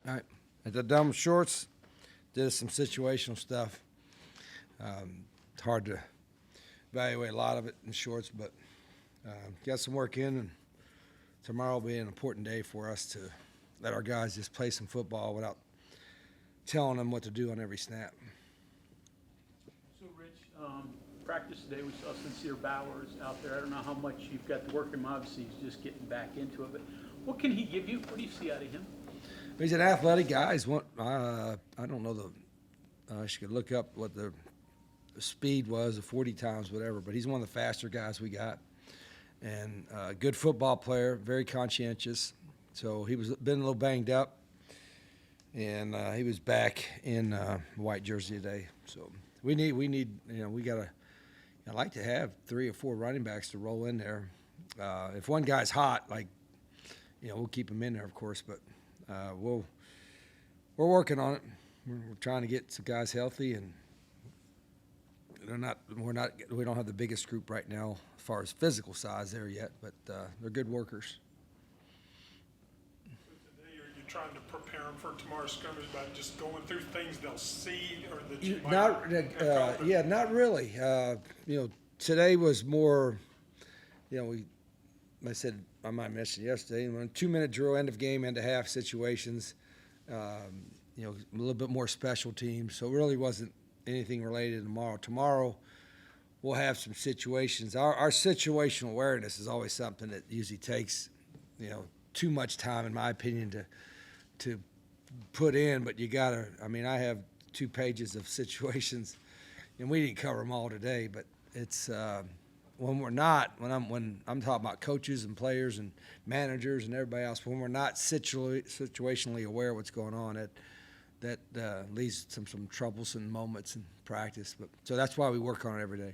All right. At the dumb shorts, did some situational stuff. It's hard to evaluate a lot of it in shorts, but got some work in, and tomorrow will be an important day for us to let our guys just play some football without telling them what to do on every snap. So, Rich, practice today, we saw Sincere Bowers out there. I don't know how much you've got to work him. Obviously, he's just getting back into it. But what can he give you? What do you see out of him? He's an athletic guy. I don't know I should look up what the speed was, 40 times, whatever. But he's one of the faster guys we got, and a good football player, very conscientious. So he was been a little banged up, and he was back in white jersey today. So we need we gotta. I'd like to have 3 or 4 running backs to roll in there. If one guy's hot, we'll keep him in there, of course. But we're working on it. We're trying to get some guys healthy, and we don't have the biggest group right now as far as physical size there yet, but they're good workers. You're trying to prepare them for tomorrow's scrimmage by just going through things they'll see or that you might not really. Today was more, I might mention yesterday, 2-minute drill, end of game, end of half situations, a little bit more special teams. So it really wasn't anything related to tomorrow. Tomorrow we'll have some situations. Our situational awareness is always something that usually takes, too much time, in my opinion, to put in, but you gotta. I have 2 pages of situations, and we didn't cover them all today. But it's when I'm talking about coaches and players and managers and everybody else, when we're not situationally aware of what's going on, that leads to some troublesome moments in practice. But so that's why we work on it every day.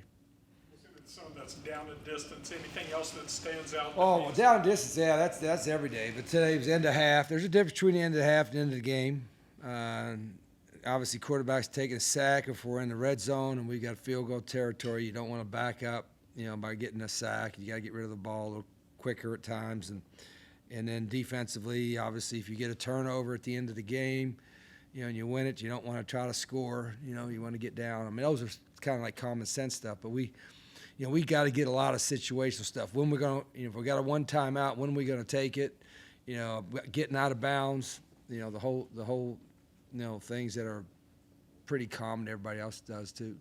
Some that's down and distance. Anything else that stands out? Oh, down and distance, yeah, that's every day. But today was end of half. There's a difference between the end of the half and the end of the game. Obviously, quarterback's taking a sack if we're in the red zone and we got field goal territory. You don't want to back up, by getting a sack. You got to get rid of the ball a little quicker at times. And then defensively, obviously, if you get a turnover at the end of the game, and you win it, you don't want to try to score. You want to get down. Those are kind of like common sense stuff. But we got to get a lot of situational stuff. When we're going to, if we got a one timeout, when are we going to take it? Getting out of bounds. The whole, things that are pretty common. Everybody else does too.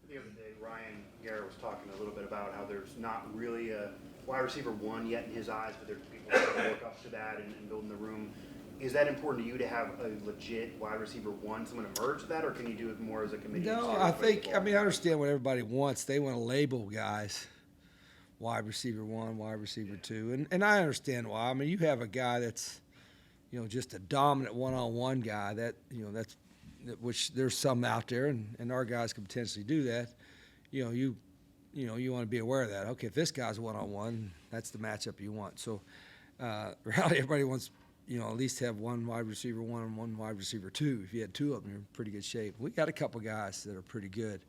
The other day, Ryan Garrett was talking a little bit about how there's not really a wide receiver one yet in his eyes, but there's people that work up to that and building the room. Is that important to you to have a legit wide receiver one, someone emerge that, or can you do it more as a committee? No, I understand what everybody wants. They want to label guys wide receiver one, wide receiver two, and I understand why. You have a guy that's, just a dominant one-on-one guy which there's some out there, and our guys can potentially do that. You want to be aware of that. Okay, if this guy's one-on-one, that's the matchup you want. So, really, everybody wants. At least have one wide receiver one and one wide receiver two. If you had 2 of them, you're in pretty good shape. We got a couple guys that are pretty good.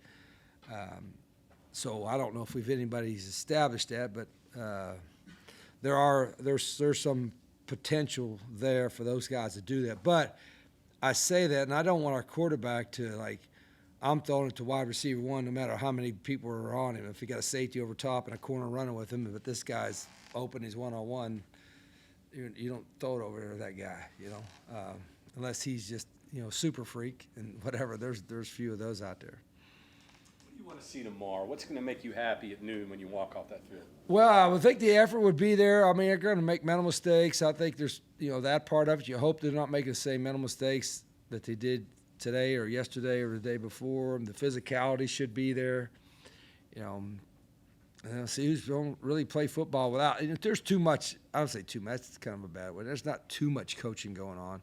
So I don't know if anybody's established that, but there's some potential there for those guys to do that. But I say that, and I don't want our quarterback to I'm throwing it to wide receiver one no matter how many people are on him. If he got a safety over top and a corner running with him, but this guy's open, he's one-on-one. You don't throw it over to that guy, unless he's just, super freak and whatever. There's few of those out there. What do you want to see tomorrow? What's going to make you happy at noon when you walk off that field? Well, I would think the effort would be there. They're going to make mental mistakes. I think there's, that part of it. You hope they're not making the same mental mistakes that they did today or yesterday or the day before. The physicality should be there. See who's going to really play football without. And if there's too much, I would say too much. That's kind of a bad word. There's not too much coaching going on,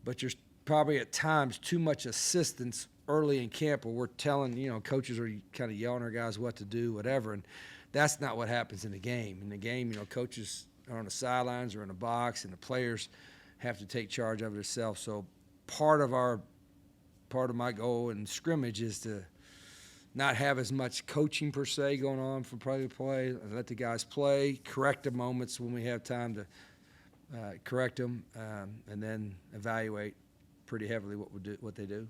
but there's probably at times too much assistance early in camp where we're telling, coaches are kind of yelling at our guys what to do, whatever, and that's not what happens in the game. In the game, coaches are on the sidelines or in the box, and the players have to take charge of it themselves. So part of my goal in scrimmage is to not have as much coaching per se going on from play to play, let the guys play, correct the moments when we have time to correct them, and then evaluate pretty heavily what they do.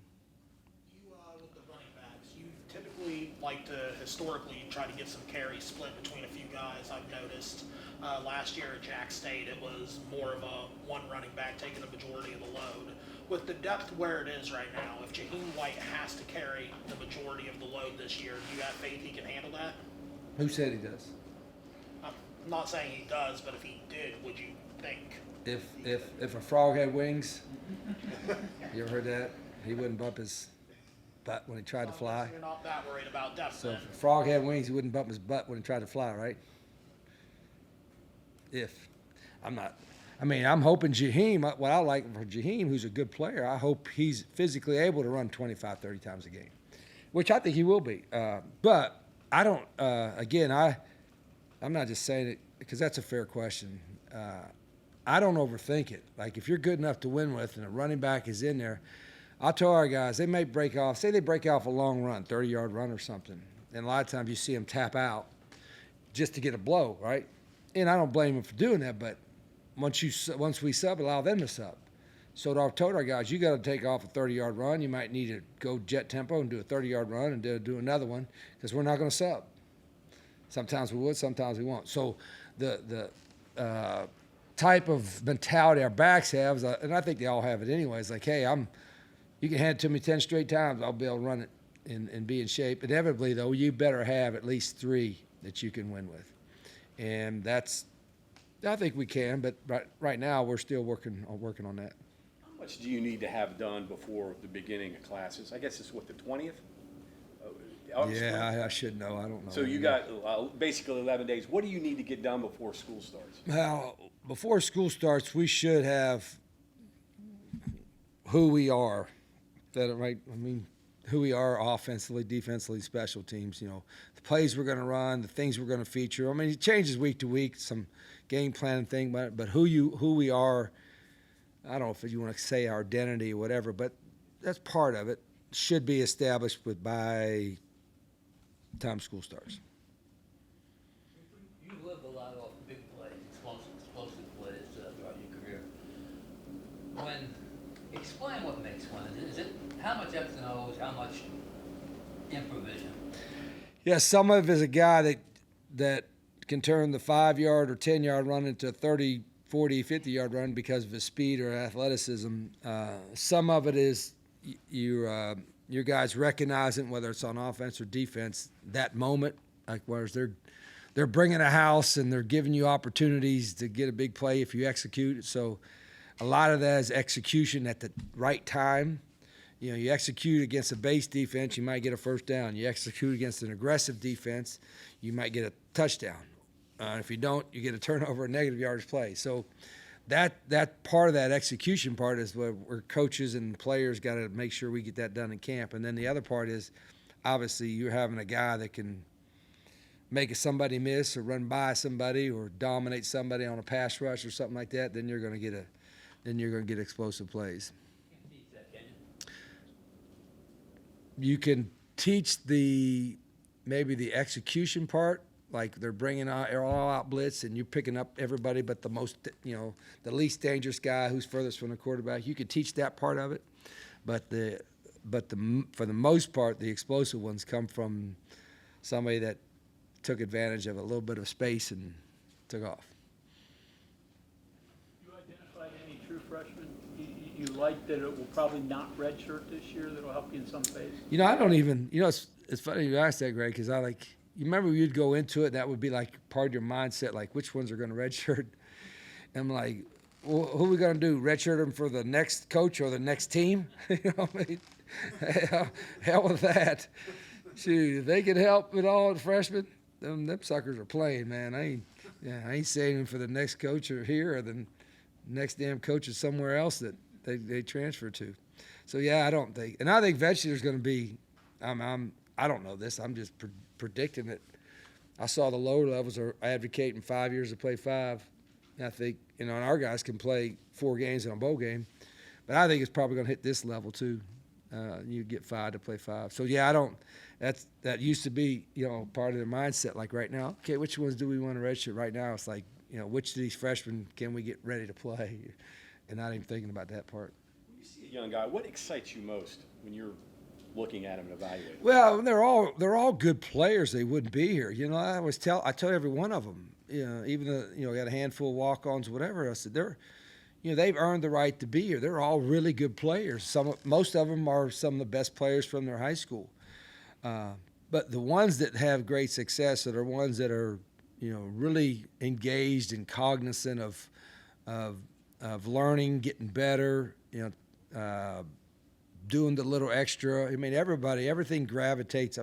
You, with the running backs, you typically like to historically try to get some carries split between a few guys. I've noticed last year at Jack State it was more of a one running back taking the majority of the load. With the depth where it is right now, if Jaheim White has to carry the majority of the load this year, do you have faith he can handle that? Who said he does? I'm not saying he does, but if he did, would you think? If a frog had wings, you ever heard that? He wouldn't bump his butt when he tried to fly. You're not that worried about depth So then. if a frog had wings, he wouldn't bump his butt when he tried to fly, right? I'm hoping Jaheim, what I like for Jaheim, who's a good player, I hope he's physically able to run 25, 30 times a game, which I think he will be. But I don't, I'm not just saying it because that's a fair question. I don't overthink it. Like if you're good enough to win with and a running back is in there, I'll tell our guys, they may break off, say they break off a long run, 30-yard run or something. And a lot of times you see them tap out just to get a blow, right? And I don't blame them for doing that, but once we sub, allow them to sub. So I've told our guys, you got to take off a 30-yard run. You might need to go jet tempo and do a 30-yard run and do another one because we're not going to sub. Sometimes we would, sometimes we won't. So the type of mentality our backs have, and I think they all have it anyway, is like, hey, you can hand it to me 10 straight times, I'll be able to run it and be in shape. Inevitably, though, you better have at least 3 that you can win with. And I think we can, but right now we're still working on that. How much do you need to have done before the beginning of classes? I guess it's what, the 20th? Yeah, I should know. I don't know. So you got basically 11 days. What do you need to get done before school starts? Well, before school starts, we should have who we are. Who we are offensively, defensively, special teams. You know, the plays we're going to run, the things we're going to feature. I mean, it changes week to week. Some game planning thing, but who we are. I don't know if you want to say our identity or whatever, but that's part of it. Should be established by the time school starts. You live a lot off big plays, explosive plays throughout your career. Explain what makes one. Is it how much X's and O's, how much improvisation? Yeah, some of it is a guy that can turn the 5-yard or 10-yard run into a 30, 40, 50-yard run because of his speed or athleticism. Some of it is your guys recognizing, whether it's on offense or defense, that moment, like whereas they're bringing a house and they're giving you opportunities to get a big play if you execute. So a lot of that is execution at the right time. You know, you execute against a base defense, you might get a first down. You execute against an aggressive defense, you might get a touchdown. If you don't, you get a turnover, a negative yardage play. So that part of that execution part is where coaches and players got to make sure we get that done in camp. And then the other part is, obviously, you're having a guy that can make somebody miss or run by somebody or dominate somebody on a pass rush or something like that. Then you're going to get explosive plays. You can teach maybe the execution part, like they're bringing out all-out blitz and you're picking up everybody but the least dangerous guy who's furthest from the quarterback. You could teach that part of it, but for the most part, the explosive ones come from somebody that took advantage of a little bit of space and took off. You identified any true freshmen you like that it will probably not redshirt this year that'll help you in some phase? You know, I don't even. You know, it's funny you asked that, Greg, because you remember you'd go into it, and that would be like part of your mindset, like which ones are going to redshirt. And I'm like, well, who are we going to do? Redshirt them for the next coach or the next team? You know, I mean, hell with that. Shoot, if they can help with all the freshmen, them suckers are playing, man. I ain't saving for the next coach or here or the next damn coach is somewhere else that they transfer to. So yeah, I think Vetschler's going to be. I don't know this. I'm just predicting it. I saw the lower levels are advocating 5 years to play 5. And I think and our guys can play 4 games in a bowl game, but I think it's probably going to hit this level too. You get 5 to play 5. So yeah, that used to be part of their mindset. Like right now, okay, which ones do we want to redshirt? Right now, it's like which of these freshmen can we get ready to play, and not even thinking about that part. When you see a young guy, what excites you most when you're looking at him and evaluating him? Well, they're all good players. They wouldn't be here. I tell every one of them. Even got a handful of walk-ons, whatever. I said they've earned the right to be here. They're all really good players. Most of them are some of the best players from their high school. But the ones that have great success are the ones that are, really engaged and cognizant of learning, getting better, doing the little extra. I mean, everything gravitates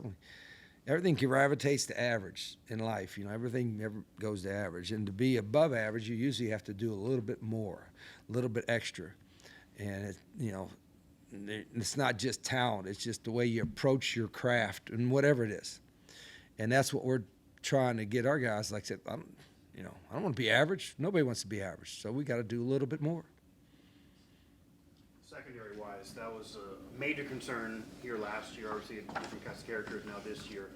to average in life. Everything goes to average. And to be above average, you usually have to do a little bit more, a little bit extra. And, it's not just talent. It's just the way you approach your craft and whatever it is. And that's what we're trying to get our guys. Like I said, I don't want to be average. Nobody wants to be average. So we got to do a little bit more. Secondary-wise, that was a major concern here last year. Obviously, different cast of characters now this year.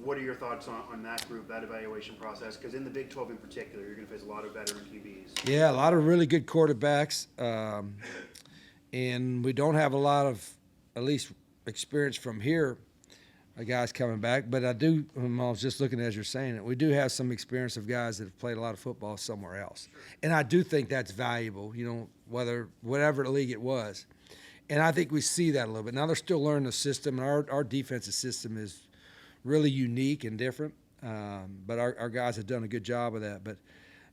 What are your thoughts on that group, that evaluation process? Because in the Big 12 in particular, you're going to face a lot of veteran QBs. Yeah, a lot of really good quarterbacks. And we don't have a lot of, at least, experience from here, guys coming back. But I was just looking as you're saying it, we do have some experience of guys that have played a lot of football somewhere else. And I do think that's valuable, whatever the league it was. And I think we see that a little bit. Now they're still learning the system, and our defensive system is really unique and different. But our guys have done a good job of that. But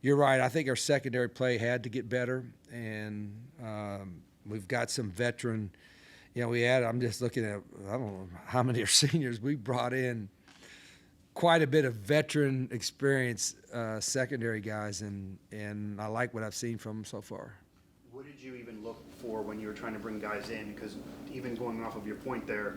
you're right. I think our secondary play had to get better, and we've got some veteran. I'm just looking at, I don't know how many are seniors. We brought in quite a bit of veteran experience secondary guys, and I like what I've seen from them so far. What did you even look for when you were trying to bring guys in? Because even going off of your point there,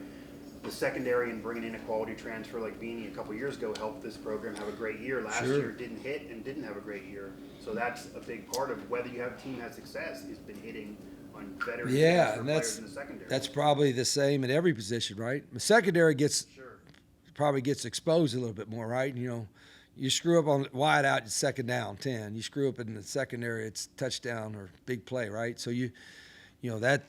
the secondary and bringing in a quality transfer like Beanie a couple years ago helped this program have a great year. Last year didn't hit and didn't have a great year. So that's a big part of whether you have a team has success has been hitting on veteran and players in the secondary. that's probably the same at every position, right? The secondary probably gets exposed a little bit more, right? You screw up on wide out, it's second down, 10. You screw up in the secondary, it's touchdown or big play, right? So that,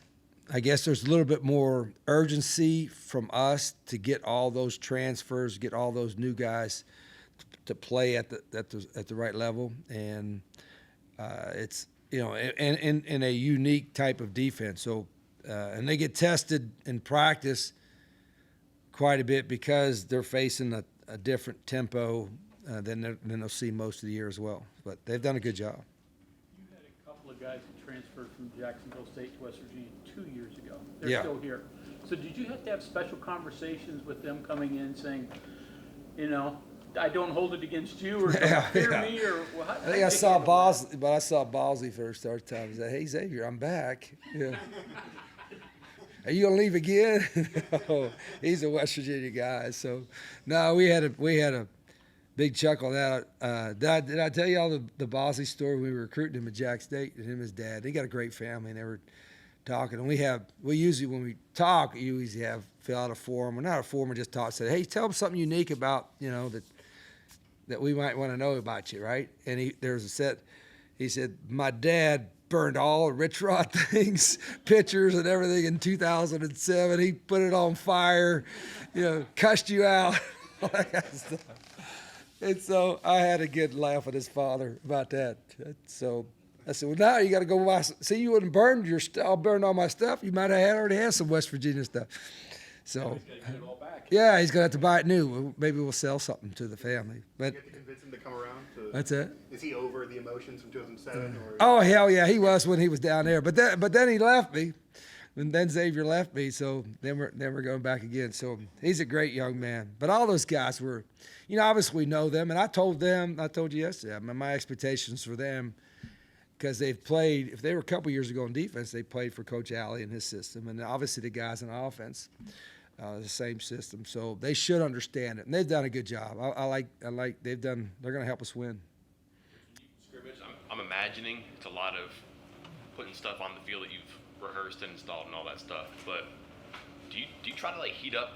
I guess there's a little bit more urgency from us to get all those transfers, get all those new guys to play at the right level, and it's in a unique type of defense. So and they get tested in practice quite a bit because they're facing a different tempo than they'll see most of the year as well. But they've done a good job. You had a couple of guys that transferred from Jacksonville State to West Virginia 2 years ago. They're still here. So did you have to have special conversations with them coming in saying, I don't hold it against you, or don't fear me, or what? I think I saw Bosley for the first time. He said, "Hey Xavier, I'm back. Yeah. Are you gonna leave again?" No, he's a West Virginia guy. So, no, we had a big chuckle on that. Did I tell you all the Bosley story? We were recruiting him at Jack State, and him and his dad. They got a great family, and they were talking. And we usually when we talk, you usually fill out a form, or not a form, or just talk. Say, "Hey, tell them something unique about that we might want to know about you," right? And he said, "My dad burned all the Rich Rod things, pictures and everything in 2007. He put it on fire, cussed you out," all that kind of stuff. And so I had a good laugh with his father about that. So I said, "Well, now you got to go see, you wouldn't burn your stuff. I burned all my stuff. You might have already had some West Virginia stuff." So, yeah, he's gonna have to buy it new. Maybe we'll sell something to the family. But you have to convince him to come around. That's it. Is he over the emotions from 2007? Or? Oh hell yeah, he was when he was down there. But then he left me, and then Xavier left me. So then we're going back again. So he's a great young man. But all those guys were, obviously we know them, and I told you yesterday, my expectations for them. Because they've played, if they were a couple years ago in defense, they played for Coach Alley and his system, and obviously the guys in offense, the same system. So they should understand it, and they've done a good job. They're going to help us win. Scrimmage, I'm imagining it's a lot of putting stuff on the field that you've rehearsed and installed and all that stuff. But do you try to heat up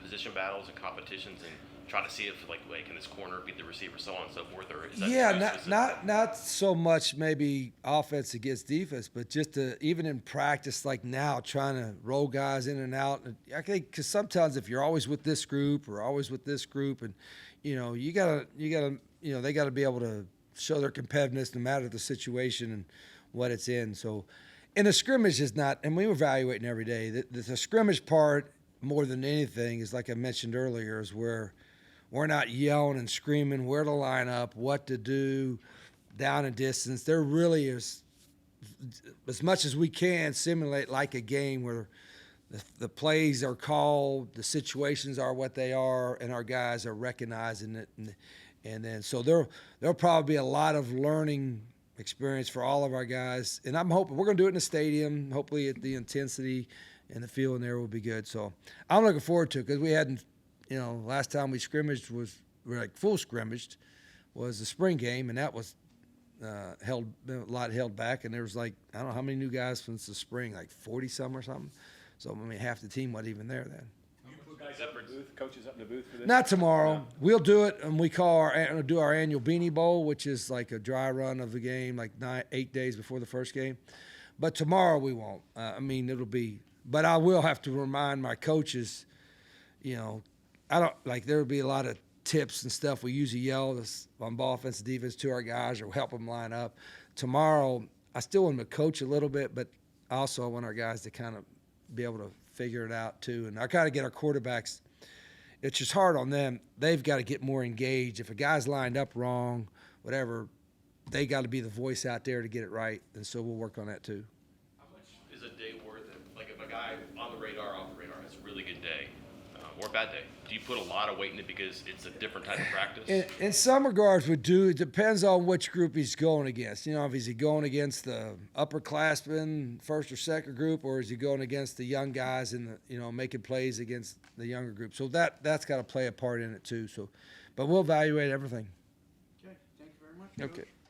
position battles and competitions and try to see if like can this corner beat the receiver, so on and so forth, or is that Yeah, too not specific? not so much maybe offense against defense, but just even in practice, like now, trying to roll guys in and out. And I think because sometimes if you're always with this group or always with this group, and you gotta they gotta be able to show their competitiveness no matter the situation and what it's in. So, and the scrimmage is not, and we're evaluating every day. The scrimmage part more than anything is like I mentioned earlier, is where we're not yelling and screaming where to line up, what to do, down and distance. There really is, as much as we can, simulate like a game where the plays are called, the situations are what they are, and our guys are recognizing it. And then so there'll probably be a lot of learning experience for all of our guys. And I'm hoping we're going to do it in the stadium. Hopefully the intensity and the feeling there will be good. So I'm looking forward to it because we hadn't, last time we scrimmaged we were like full scrimmaged was the spring game, and that was a lot held back. And there was like, I don't know how many new guys since the spring, like 40 some or something. So, I mean, half the team wasn't even there then. Guys up in the booth, coaches up in the booth for this? Not tomorrow. We'll do it, and we call our annual Beanie Bowl, which is like a dry run of the game, like 8 days before the first game. But tomorrow we won't. It'll be. But I will have to remind my coaches. There'll be a lot of tips and stuff. We usually yell this on ball offense and defense to our guys or help them line up. Tomorrow, I still want to coach a little bit, but also I want our guys to kind of be able to figure it out too. And I got to get our quarterbacks. It's just hard on them. They've got to get more engaged. If a guy's lined up wrong, whatever, they got to be the voice out there to get it right. And so we'll work on that too. How much is a day worth it? Like if a guy on the radar, off the radar, has a really good day or a bad day, do you put a lot of weight in it because it's a different type of practice? In some regards, we do. It depends on which group he's going against. If he's going against the upperclassmen, first or second group, or is he going against the young guys and making plays against the younger group? So that's got to play a part in it too. So, but we'll evaluate everything. Okay, thank you very much. Okay.